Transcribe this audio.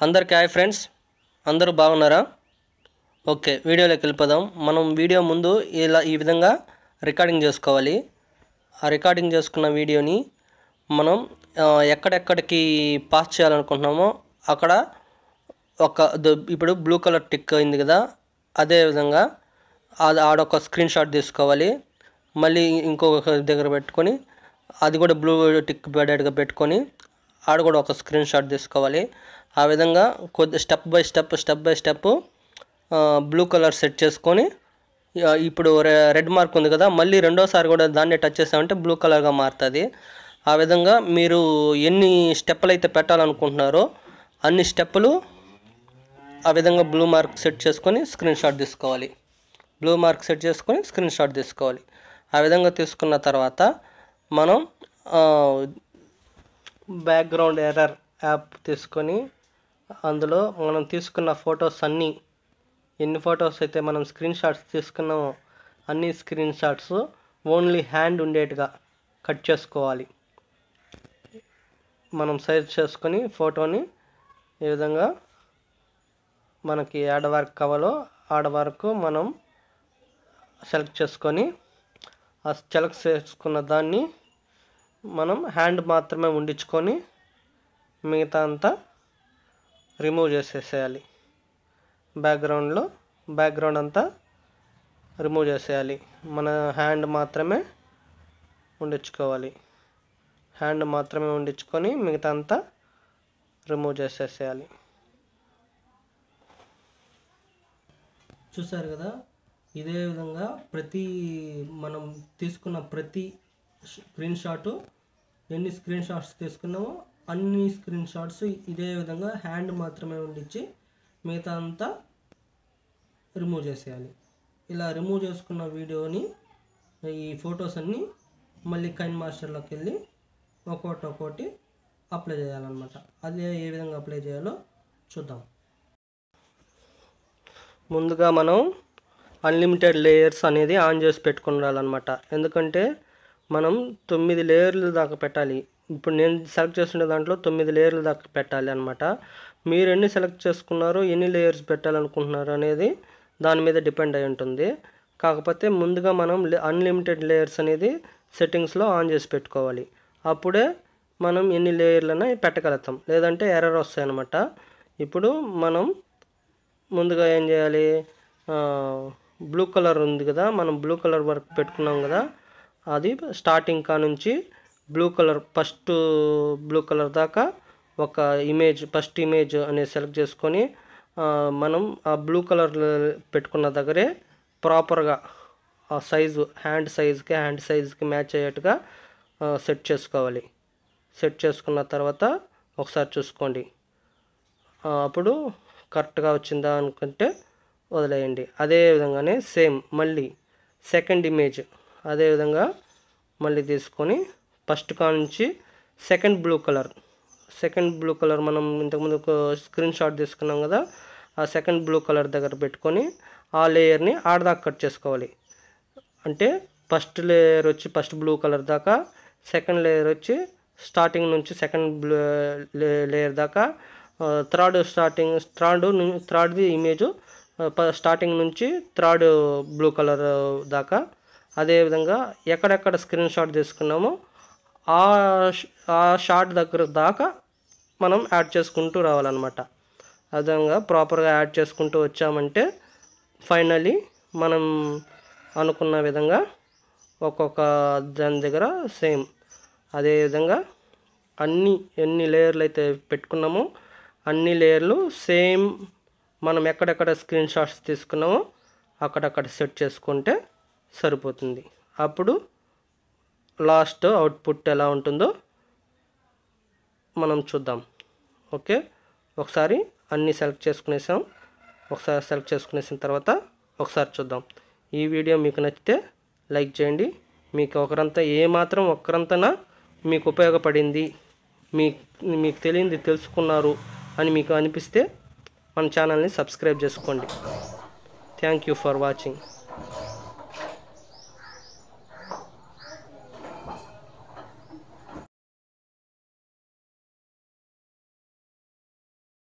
అందరికీ hi friends, అందరూ బాగున్నారా? ఓకే, వీడియోలోకి వెళ్ళిపోదాం. మనం వీడియో ముందు ఈ విధంగా రికార్డింగ్ చేసుకోవాలి. ఆ రికార్డింగ్ చేసుకున్న వీడియోని మనం ఎక్కడెక్కడికి పాస్ చేయాలనుకుంటున్నామో అక్కడ ఇప్పుడు బ్లూ కలర్ టిక్ అయింది కదా, అదే విధంగా ఆడొక స్క్రీన్ షాట్ తీసుకోవాలి. మళ్ళీ ఇంకొక దగ్గర పెట్టుకొని అది కూడా బ్లూ టిక్ పడేట్టుగా పెట్టుకొని ఆడ కూడా ఒక స్క్రీన్ షాట్ తీసుకోవాలి. ఆ విధంగా కొద్ది step by step blue colour set చేసుకొని ఇప్పుడు రెడ్ మార్క్ ఉంది కదా, మళ్ళీ రెండోసారి కూడా దాన్ని టచ్ చేసామంటే బ్లూ కలర్గా మారుతుంది. ఆ విధంగా మీరు ఎన్ని స్టెప్పులు అయితే పెట్టాలనుకుంటున్నారో అన్ని స్టెప్పులు ఆ విధంగా బ్లూ మార్క్ సెట్ చేసుకొని స్క్రీన్ షాట్ తీసుకోవాలి. బ్లూ మార్క్ సెట్ చేసుకొని స్క్రీన్ షాట్ తీసుకోవాలి. ఆ విధంగా తీసుకున్న తర్వాత మనం బ్యాక్గ్రౌండ్ ఎర్రర్ యాప్ తీసుకొని అందులో మనం తీసుకున్న ఫొటోస్ ఎన్ని ఫొటోస్ అయితే మనం స్క్రీన్ షాట్స్ తీసుకున్నామో అన్ని స్క్రీన్ షాట్స్ ఓన్లీ హ్యాండ్ ఉండేట్టుగా కట్ చేసుకోవాలి. మనం సైజ్ చేసుకొని ఫోటోని ఈ విధంగా మనకి ఆడ వరకు కావాలో ఆడ వరకు మనం సెలెక్ట్ చేసుకొని ఆ సెలెక్ట్ చేసుకున్న దాన్ని మనం హ్యాండ్ మాత్రమే ఉండించుకొని మిగతా అంతా రిమూవ్ చేసేసేయాలి. బ్యాక్గ్రౌండ్ అంతా రిమూవ్ చేసేయాలి. మన హ్యాండ్ మాత్రమే ఉండించుకోవాలి. హ్యాండ్ మాత్రమే ఉండించుకొని మిగతా అంతా రిమూవ్ చేసేసేయాలి. చూసారు కదా, ఇదే విధంగా మనం తీసుకున్న ప్రతి స్క్రీన్ షాటు ఎన్ని స్క్రీన్ షాట్స్ తీసుకున్నామో అన్ని స్క్రీన్ షాట్స్ ఇదే విధంగా హ్యాండ్ మాత్రమే ఉండించి మిగతా అంతా రిమూవ్ చేసేయాలి. ఇలా రిమూవ్ చేసుకున్న వీడియోని ఈ ఫొటోస్ అన్నీ మళ్ళీ కైన్ మాస్టర్లోకి వెళ్ళి ఒక్కొక్కటి అప్లై చేయాలన్నమాట. అదే ఏ విధంగా అప్లై చేయాలో చూద్దాం. ముందుగా మనం అన్లిమిటెడ్ లేయర్స్ అనేది ఆన్ చేసి పెట్టుకుండాలన్నమాట. ఎందుకంటే మనం 9 లేయర్లు దాకా పెట్టాలి. ఇప్పుడు నేను సెలెక్ట్ చేసుకునే దాంట్లో 9 లేయర్లు దాకా పెట్టాలి అనమాట. మీరు ఎన్ని సెలెక్ట్ చేసుకున్నారో ఎన్ని లేయర్స్ పెట్టాలనుకుంటున్నారు అనేది దాని మీద డిపెండ్ అయి ఉంటుంది. కాకపోతే ముందుగా మనం అన్లిమిటెడ్ లేయర్స్ అనేది సెట్టింగ్స్లో ఆన్ చేసి పెట్టుకోవాలి. అప్పుడే మనం ఎన్ని లేయర్లైనా పెట్టగలుగుతాం, లేదంటే ఎర్రర్ వస్తాయి అన్నమాట. ఇప్పుడు మనం ముందుగా ఏం చేయాలి, బ్లూ కలర్ ఉంది కదా, మనం బ్లూ కలర్ వరకు పెట్టుకున్నాం కదా, అది స్టార్టింగ్ నుంచి ఫస్ట్ బ్లూ కలర్ దాకా ఒక ఫస్ట్ ఇమేజ్ అనేది సెలెక్ట్ చేసుకొని మనం ఆ బ్లూ కలర్ పెట్టుకున్న దగ్గరే ప్రాపర్గా ఆ సైజు హ్యాండ్ సైజ్కి మ్యాచ్ అయ్యేట్టుగా సెట్ చేసుకోవాలి. సెట్ చేసుకున్న తర్వాత ఒకసారి చూసుకోండి. అప్పుడు కరెక్ట్గా వచ్చిందా అనుకుంటే వదిలేయండి. అదే విధంగానే సేమ్ మళ్ళీ సెకండ్ ఇమేజ్ అదే విధంగా మళ్ళీ తీసుకొని ఫస్ట్ నుంచి సెకండ్ బ్లూ కలర్ మనం ఇంతకుముందు స్క్రీన్ షాట్ తీసుకున్నాం కదా, ఆ సెకండ్ బ్లూ కలర్ దగ్గర పెట్టుకొని ఆ లేయర్ని ఆడదాకా కట్ చేసుకోవాలి. అంటే ఫస్ట్ లేయర్ వచ్చి ఫస్ట్ బ్లూ కలర్ దాకా, సెకండ్ లేయర్ వచ్చి స్టార్టింగ్ నుంచి సెకండ్ లేయర్ దాకా, థర్డ్ది ఇమేజ్ స్టార్టింగ్ నుంచి థర్డ్ బ్లూ కలర్ దాకా. అదేవిధంగా ఎక్కడెక్కడ స్క్రీన్ షాట్ తీసుకున్నామో ఆ షాట్ దగ్గర దాకా మనం యాడ్ చేసుకుంటూ రావాలన్నమాట. ఆ విధంగా ప్రాపర్గా యాడ్ చేసుకుంటూ వచ్చామంటే ఫైనలీ మనం అనుకున్న విధంగా ఒక్కొక్క దాని దగ్గర సేమ్ అదేవిధంగా ఎన్ని లేయర్లు అయితే పెట్టుకున్నామో అన్ని లేయర్లు సేమ్ మనం ఎక్కడెక్కడ స్క్రీన్ షాట్స్ తీసుకున్నామో అక్కడక్కడ సెట్ చేసుకుంటే సరిపోతుంది. అప్పుడు లాస్ట్ అవుట్పుట్ ఎలా ఉంటుందో మనం చూద్దాం. ఓకే, ఒకసారి అన్నీ సెలెక్ట్ చేసుకునేసిన తర్వాత ఒకసారి చూద్దాం. ఈ వీడియో మీకు నచ్చితే లైక్ చేయండి. మీకు ఒక్కరంతనా మీకు ఉపయోగపడింది, మీకు తెలియంది తెలుసుకున్నారు అని మీకు అనిపిస్తే మన ఛానల్ని సబ్స్క్రైబ్ చేసుకోండి. Thank you for watching.